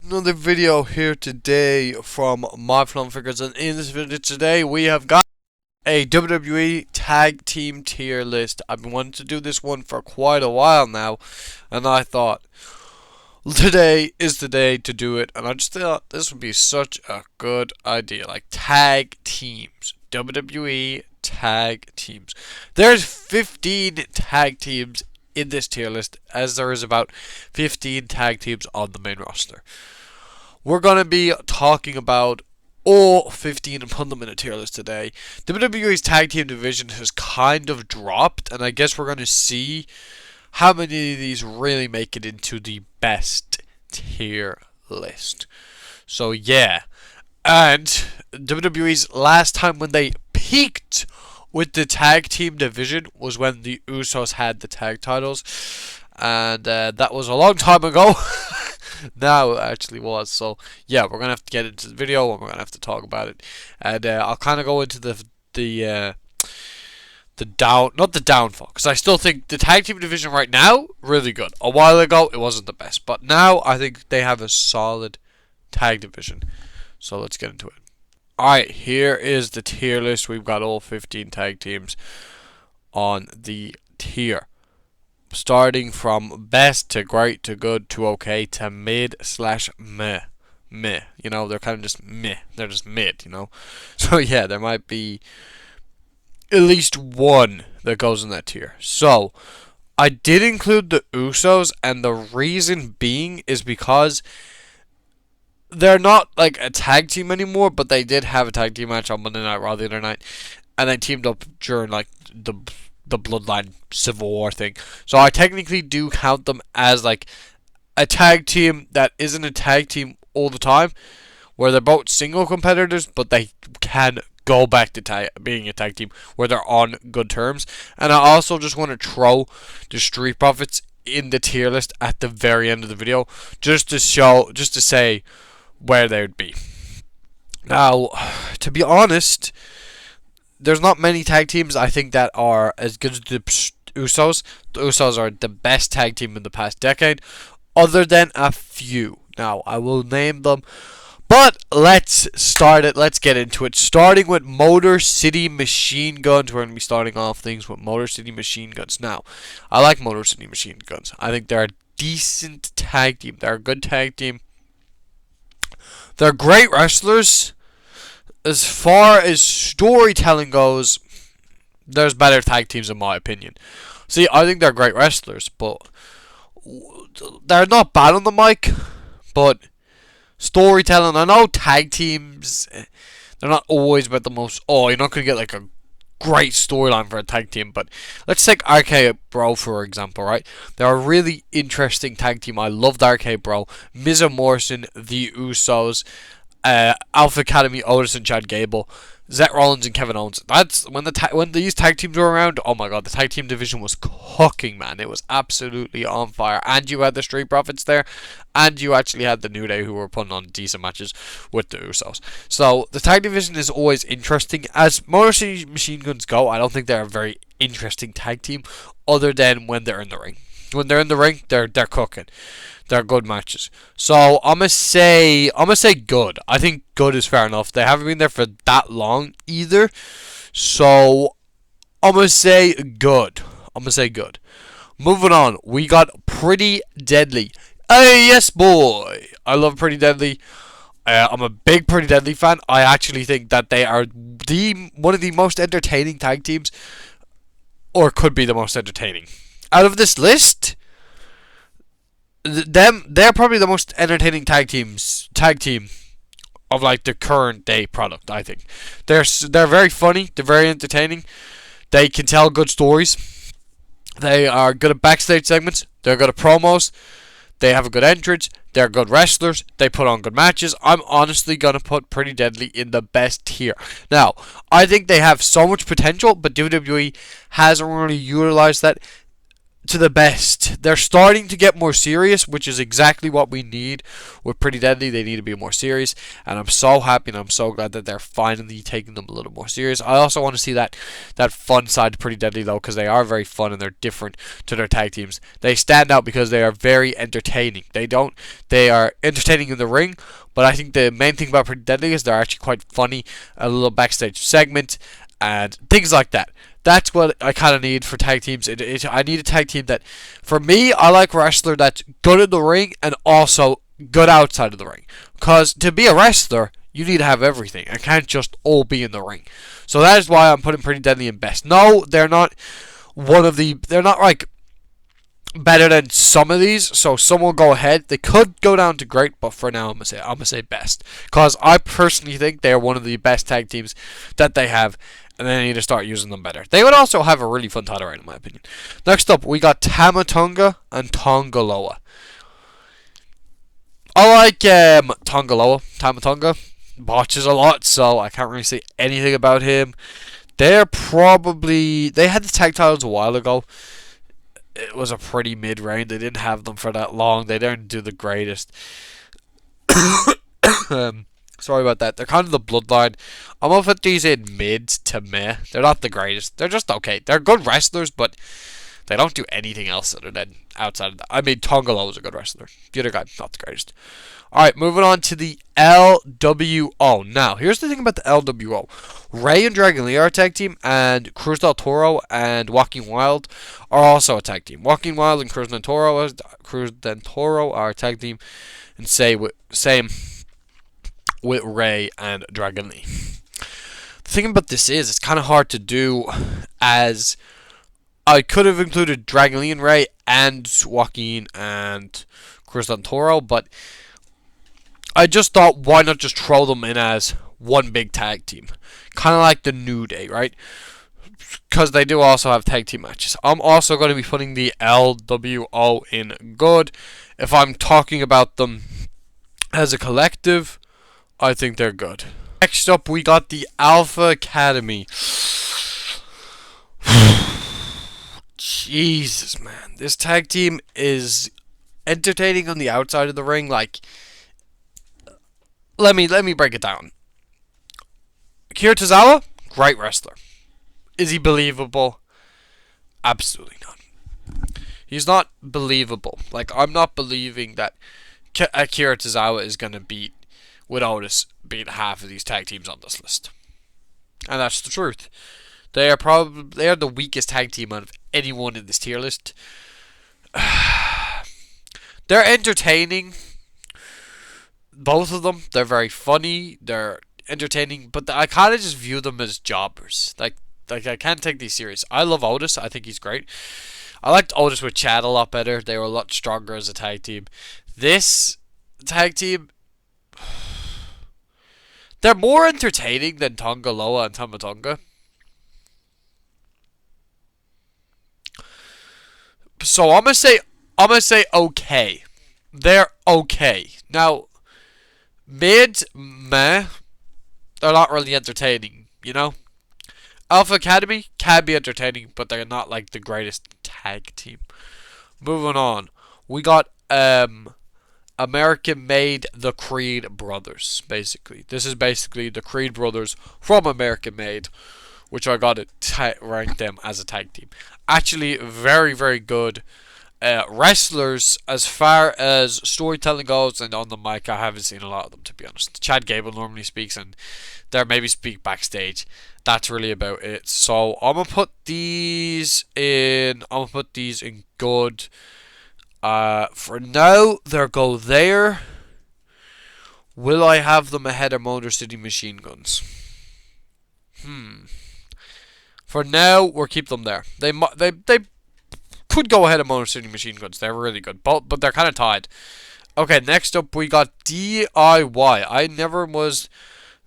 Another video here today from My Film Figures, and in this video today we have got a WWE Tag Team tier list. I've been wanting to do this one for quite a while now, and I thought today is the day to do it, and I just thought this would be such a good idea. Like tag teams, WWE tag teams. There's 15 tag teams in this tier list, as there is about 15 tag teams on the main roster. We're going to be talking about all 15 and put them in a tier list today. WWE's tag team division has kind of dropped, and I guess we're going to see how many of these really make it into the best tier list. So yeah, and WWE's last time when they peaked with the tag team division was when the Usos had the tag titles, and that was a long time ago. Now it actually was. So yeah, we're gonna have to get into the video and we're gonna have to talk about it, and I'll kind of go into the downfall, because I still think the tag team division right now really good. A while ago it wasn't the best, but now I think they have a solid tag division. So let's get into it. Alright, here is the tier list. We've got all 15 tag teams on the tier. Starting from best to great to good to okay to mid / meh. Meh. You know, they're kind of just meh. They're just mid, you know. So yeah, there might be at least one that goes in that tier. So I did include the Usos, and the reason being is because they're not like a tag team anymore, but they did have a tag team match on Monday Night Raw the other night, and they teamed up during like the Bloodline Civil War thing. So I technically do count them as like a tag team that isn't a tag team all the time, where they're both single competitors, but they can go back to being a tag team where they're on good terms. And I also just want to throw the Street Profits in the tier list at the very end of the video, just to say where they would be. Now, to be honest, there's not many tag teams I think that are as good as the Usos. The Usos are the best tag team in the past decade, other than a few. Now, I will name them, but let's start it. Let's get into it. Starting with Motor City Machine Guns. We're going to be starting off things with Motor City Machine Guns. Now, I like Motor City Machine Guns. I think they're a decent tag team. They're a good tag team. They're great wrestlers. As far as storytelling goes, there's better tag teams in my opinion. See, I think they're great wrestlers, but they're not bad on the mic. But storytelling, I know tag teams, they're not always about the most. Oh, you're not going to get like a great storyline for a tag team, but let's take RK Bro for example, right? They're a really interesting tag team. I love the RK Bro, Miz and Morrison, the Usos, Alpha Academy, Otis and Chad Gable, Seth Rollins and Kevin Owens. That's when these tag teams were around. Oh my god, the tag team division was cooking, man. It was absolutely on fire. And you had the Street Profits there, and you actually had the New Day, who were putting on decent matches with the Usos. So the tag division is always interesting. As Motor City Machine Guns go, I don't think they're a very interesting tag team, other than when they're in the ring. When they're in the ring, they're cooking. They're good matches. So I'm gonna say good. I think good is fair enough. They haven't been there for that long either. So I'm gonna say good. Moving on, we got Pretty Deadly. Hey, yes boy. I love Pretty Deadly. I'm a big Pretty Deadly fan. I actually think that they are one of the most entertaining tag teams, or could be the most entertaining out of this list. They're probably the most entertaining tag team of like the current day product. I think they're very funny. They're very entertaining. They can tell good stories. They are good at backstage segments. They're good at promos. They have a good entrance. They're good wrestlers. They put on good matches. I'm honestly gonna put Pretty Deadly in the best tier. Now, I think they have so much potential, but WWE hasn't really utilized that to the best. They're starting to get more serious, which is exactly what we need with Pretty Deadly. They need to be more serious, and I'm so happy and I'm so glad that they're finally taking them a little more serious. I also want to see that fun side to Pretty Deadly though, because they are very fun and they're different to their tag teams. They stand out because they are very entertaining. They are entertaining in the ring, but I think the main thing about Pretty Deadly is they're actually quite funny. A little backstage segment and things like that. That's what I kind of need for tag teams. I need a tag team that, for me, I like a wrestler that's good in the ring and also good outside of the ring. Because to be a wrestler, you need to have everything. It can't just all be in the ring. So that is why I'm putting Pretty Deadly in best. No, they're not they're not like better than some of these. So some will go ahead. They could go down to great, but for now I'm gonna say best. Because I personally think they are one of the best tag teams that they have. And they need to start using them better. They would also have a really fun title reign, in my opinion. Next up, we got Tama Tonga and Tongaloa. I like Tongaloa. Tama Tonga botches a lot, so I can't really say anything about him. They had the tag titles a while ago. It was a pretty mid-reign. They didn't have them for that long. They didn't do the greatest. Sorry about that. They're kind of the bloodline. I'm going to put these in mid to meh. They're not the greatest. They're just okay. They're good wrestlers, but they don't do anything else other than outside of that. I mean, Tongalo is a good wrestler. The other guy, not the greatest. Alright, moving on to the LWO. Now, here's the thing about the LWO. Ray and Dragon Lee are a tag team, and Cruz del Toro and Joaquin Wild are also a tag team. Joaquin Wild and Cruz del Toro are a tag team, and same with Ray and Dragon Lee. The thing about this is, it's kind of hard to do, as I could have included Dragon Lee and Ray and Joaquin and Cruz del Toro, but I just thought, why not just throw them in as one big tag team? Kind of like the New Day, right? Because they do also have tag team matches. I'm also going to be putting the LWO in good. If I'm talking about them as a collective, I think they're good. Next up, we got the Alpha Academy. Jesus, man. This tag team is entertaining on the outside of the ring. Like, let me break it down. Akira Tozawa, great wrestler. Is he believable? Absolutely not. He's not believable. Like, I'm not believing that Akira Tozawa is going to beat half of these tag teams on this list. And that's the truth. They are the weakest tag team out of anyone in this tier list. They're entertaining. Both of them. They're very funny. They're entertaining. But I kind of just view them as jobbers. Like I can't take these serious. I love Otis. I think he's great. I liked Otis with Chad a lot better. They were a lot stronger as a tag team. This tag team, they're more entertaining than Tongaloa and Tama Tonga. So I'm gonna say okay. They're okay. Now, meh. They're not really entertaining, you know? Alpha Academy can be entertaining, but they're not like the greatest tag team. Moving on. We got American Made the Creed Brothers, basically. This is basically the Creed Brothers from American Made, which I got to rank them as a tag team. Actually, very, very good wrestlers as far as storytelling goes, and on the mic, I haven't seen a lot of them, to be honest. Chad Gable normally speaks, and they maybe speak backstage. That's really about it. So I'm gonna put these in good. For now, they'll go there. Will I have them ahead of Motor City Machine Guns? For now, we'll keep them there. They could go ahead of Motor City Machine Guns. They're really good, but they're kind of tied. Okay, next up we got DIY. I never was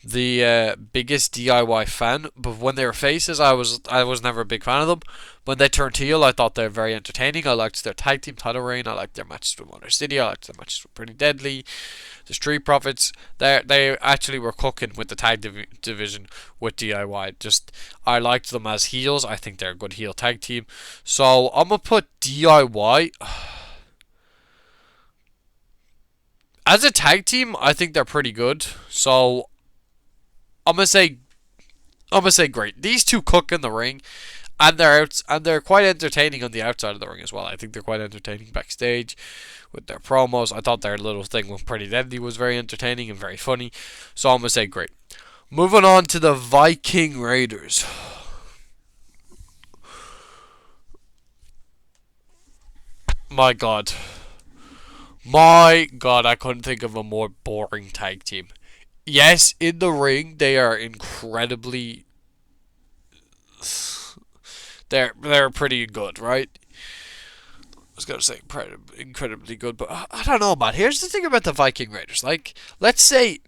the biggest DIY fan, but when they were faces, I was never a big fan of them. When they turned heel, I thought they were very entertaining. I liked their tag team title reign. I liked their matches with Motor City. I liked their matches with Pretty Deadly. The Street Profits, they actually were cooking with the tag division with DIY. Just I liked them as heels. I think they're a good heel tag team. So I'm gonna put DIY as a tag team. I think they're pretty good. So I'm gonna say great. These two cook in the ring. And they're quite entertaining on the outside of the ring as well. I think they're quite entertaining backstage with their promos. I thought their little thing with Pretty Deadly was very entertaining and very funny. So I'm gonna say great. Moving on to the Viking Raiders. My God, I couldn't think of a more boring tag team. Yes, in the ring they are incredibly. They're pretty good, right? I was gonna say incredibly good, but I don't know, man. Here's the thing about the Viking Raiders. Like, let's say,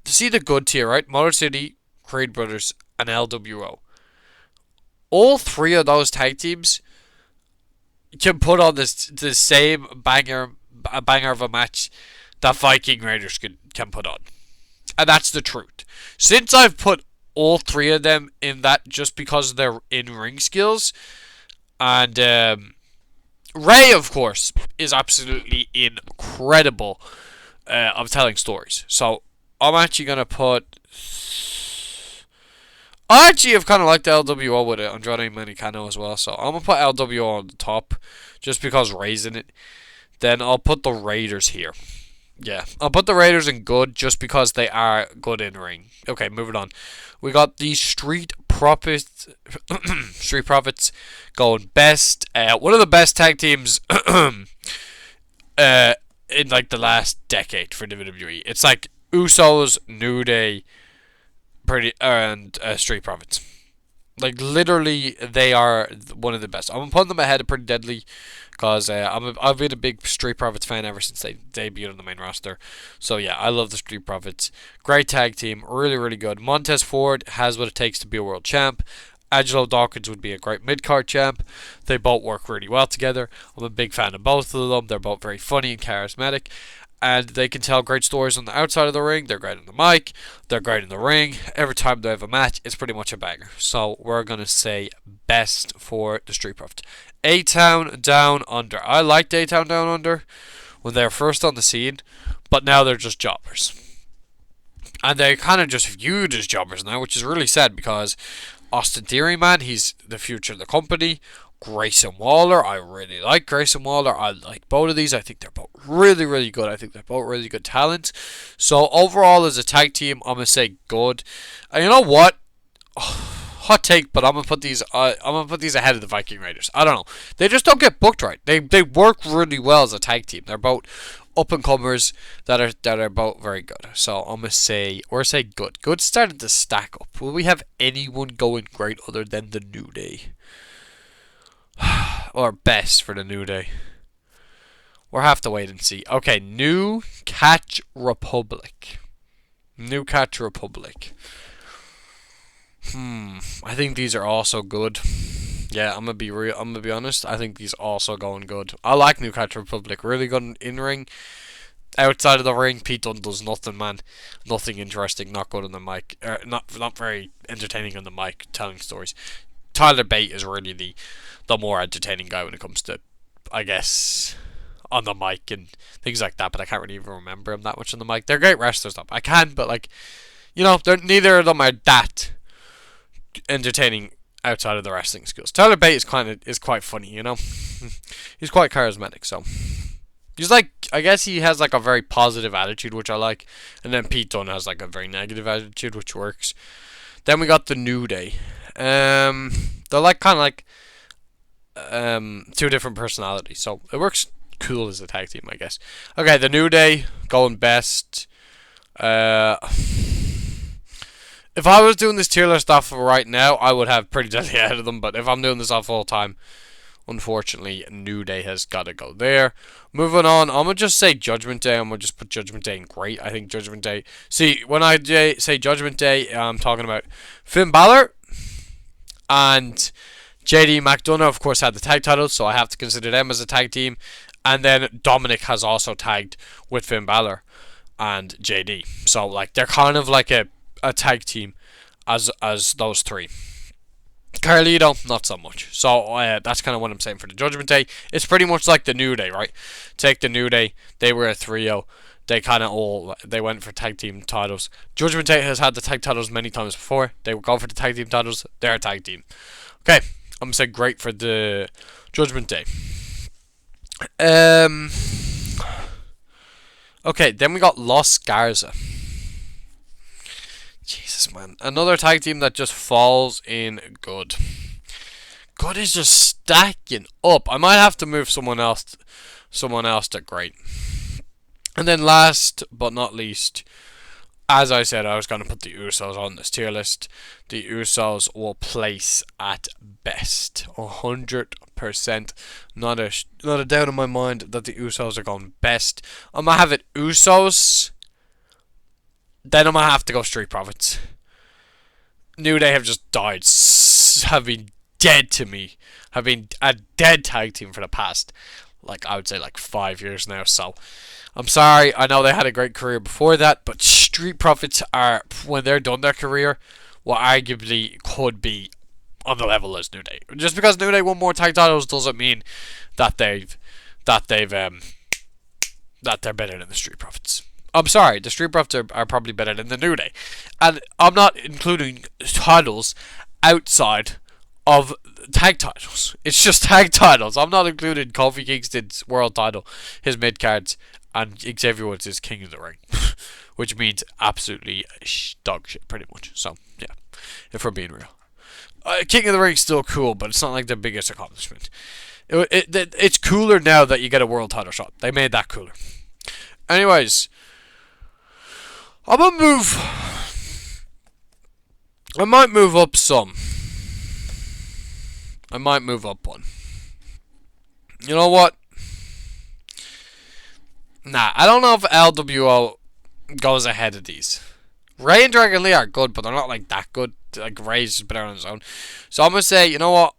see the good tier, right? Motor City, Creed Brothers, and LWO. All three of those tag teams can put on the same banger of a match that Viking Raiders can put on, and that's the truth. Since I've put all three of them in that just because of their in-ring skills. And Ray, of course, is absolutely incredible of telling stories. So I'm actually going to put... I actually have kind of liked the LWO with it. Andrade Manicano as well. So I'm going to put LWO on the top just because Ray's in it. Then I'll put the Raiders here. Yeah, I'll put the Raiders in good just because they are good in ring. Okay, moving on. We got the Street Profits. Street Profits going best. One of the best tag teams in like the last decade for WWE. It's like Usos, New Day, and Street Profits. Like literally, they are one of the best. I'm putting them ahead of Pretty Deadly because I've been a big Street Profits fan ever since they debuted on the main roster. So yeah, I love the Street Profits. Great tag team, really really good. Montez Ford has what it takes to be a world champ. Angelo Dawkins would be a great mid-card champ. They both work really well together. I'm a big fan of both of them. They're both very funny and charismatic. And they can tell great stories on the outside of the ring. They're great on the mic. They're great in the ring. Every time they have a match, it's pretty much a banger. So we're going to say best for the Street Profits. A-Town Down Under. I liked A-Town Down Under when they were first on the scene, but now they're just jobbers. And they're kind of just viewed as jobbers now, which is really sad because Austin Theory, man, he's the future of the company. Grayson Waller, I really like Grayson Waller. I like both of these. I think they're both really, really good. I think they're both really good talents. So overall, as a tag team, I'm gonna say good. And you know what? Hot take, but I'm gonna put these. I'm gonna put these ahead of the Viking Raiders. I don't know. They just don't get booked right. They work really well as a tag team. They're both up and comers that are both very good. So I'm gonna say good. Good started to stack up. Will we have anyone going great other than the New Day? Or best for the New Day? We'll have to wait and see. Okay, New Catch Republic. New Catch Republic. I think these are also good. Yeah, I'm gonna be real. I'm gonna be honest. I think these also going good. I like New Catch Republic. Really good in ring. Outside of the ring, Pete Dunne does nothing, man. Nothing interesting. Not good on the mic. Not very entertaining on the mic. Telling stories. Tyler Bate is really the more entertaining guy when it comes to, I guess, on the mic and things like that. But I can't really even remember him that much on the mic. They're great wrestlers, though. I can, but like, you know, neither of them are that entertaining outside of the wrestling skills. Tyler Bate is quite funny, you know. He's quite charismatic, so he's like, I guess he has like a very positive attitude, which I like, and then Pete Dunne has like a very negative attitude, which works. Then we got the New Day. They're like kind of like two different personalities, so it works cool as a tag team, I guess. Okay, the New Day going best. If I was doing this tier list off right now, I would have Pretty Deadly ahead of them. But if I'm doing this off all time, unfortunately, New Day has got to go there. Moving on, I'm going to just say Judgment Day. I'm going to just put Judgment Day in great. I think Judgment Day... See, when I say Judgment Day, I'm talking about Finn Balor and JD McDonough, of course, had the tag titles, so I have to consider them as a tag team. And then Dominic has also tagged with Finn Balor and JD. So like they're kind of like a tag team as those three. Carlito, not so much. So that's kind of what I'm saying for the Judgment Day. It's pretty much like the New Day, right? Take the New Day. They were a trio. They kind of they went for tag team titles. Judgment Day has had the tag titles many times before. They would go for the tag team titles. They're a tag team. Okay, I'm gonna say great for the Judgment Day. Okay, then we got Los Garza. Jesus, man. Another tag team that just falls in good. Good is just stacking up. I might have to move someone else to great. And then last but not least, as I said, I was going to put the Usos on this tier list. The Usos will place at best 100%. Not a doubt in my mind that the Usos are going best. I'm going to have it Usos. Then I'm going to have to go Street Profits. New Day have just died. Have been dead to me. Have been a dead tag team for the past, like, I would say like 5 years now. So I'm sorry. I know they had a great career before that, but Street Profits are, when they're done their career, what arguably could be on the level as New Day. Just because New Day won more tag titles doesn't mean that they're better than the Street Profits. I'm sorry, the Street Profits are probably better than the New Day. And I'm not including titles outside of tag titles. It's just tag titles. I'm not including Kofi Kingston's world title, his mid cards, and Xavier Woods is King of the Ring. Which means absolutely dog shit, pretty much. So, yeah, if we're being real. King of the Ring's still cool, but it's not like the biggest accomplishment. It's cooler now that you get a world title shot. They made that cooler. Anyways, I'm gonna move. I might move up some. I might move up one. You know what? Nah, I don't know if LWO goes ahead of these. Ray and Dragon Lee are good, but they're not like that good. Like Ray's just better on his own. So I'm gonna say, you know what?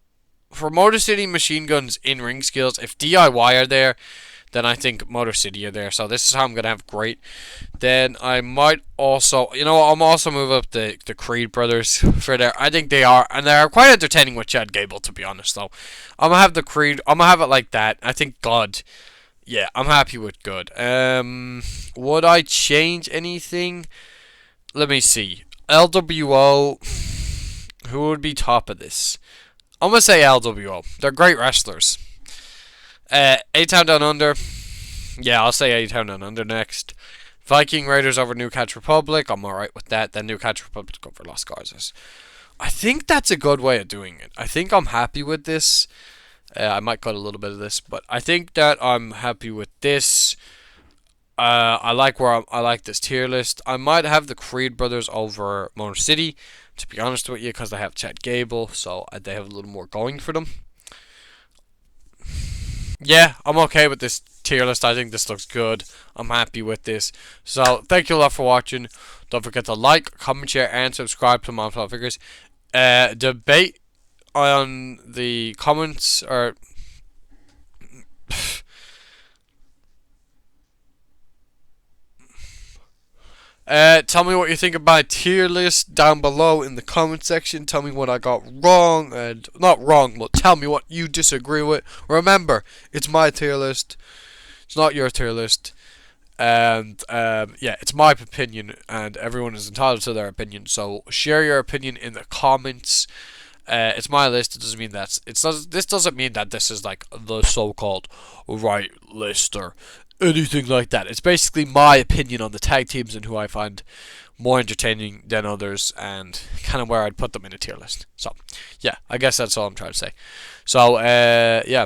For Motor City Machine Guns in ring skills, if DIY are there, then I think Motor City are there. So this is how I'm gonna have great. Then I might also, you know what? I'm also move up the Creed brothers for there. I think they are, and they are quite entertaining with Chad Gable, to be honest. So I'm gonna have the Creed. I'm gonna have it like that. I think God. Yeah, I'm happy with good. Would I change anything? Let me see. LWO. Who would be top of this? I'm gonna say LWO. They're great wrestlers. A-Town Down Under. Yeah, I'll say A-Town Down Under next. Viking Raiders over New Catch Republic. I'm alright with that. Then New Catch Republic go for Los Garzas. I think that's a good way of doing it. I think I'm happy with this. I might cut a little bit of this, but I think that I'm happy with this. I like this tier list. I might have the Creed brothers over Motor City, to be honest with you, because they have Chad Gable, so they have a little more going for them. Yeah, I'm okay with this tier list. I think this looks good. I'm happy with this. So, thank you a lot for watching. Don't forget to like, comment, share, and subscribe to My Flop Figures. Debate on the comments, or... tell me what you think about my tier list down below in the comment section. Tell me what I got wrong, and not wrong, but tell me what you disagree with. Remember, it's my tier list. It's not your tier list. And yeah, it's my opinion, and everyone is entitled to their opinion. So share your opinion in the comments. It's my list. It doesn't mean this doesn't mean that this is like the so-called right list or anything like that. It's basically my opinion on the tag teams and who I find more entertaining than others, and kind of where I'd put them in a tier list. So yeah, I guess that's all I'm trying to say. So yeah,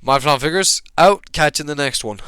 My Flop Figures out. Catch you in the next one.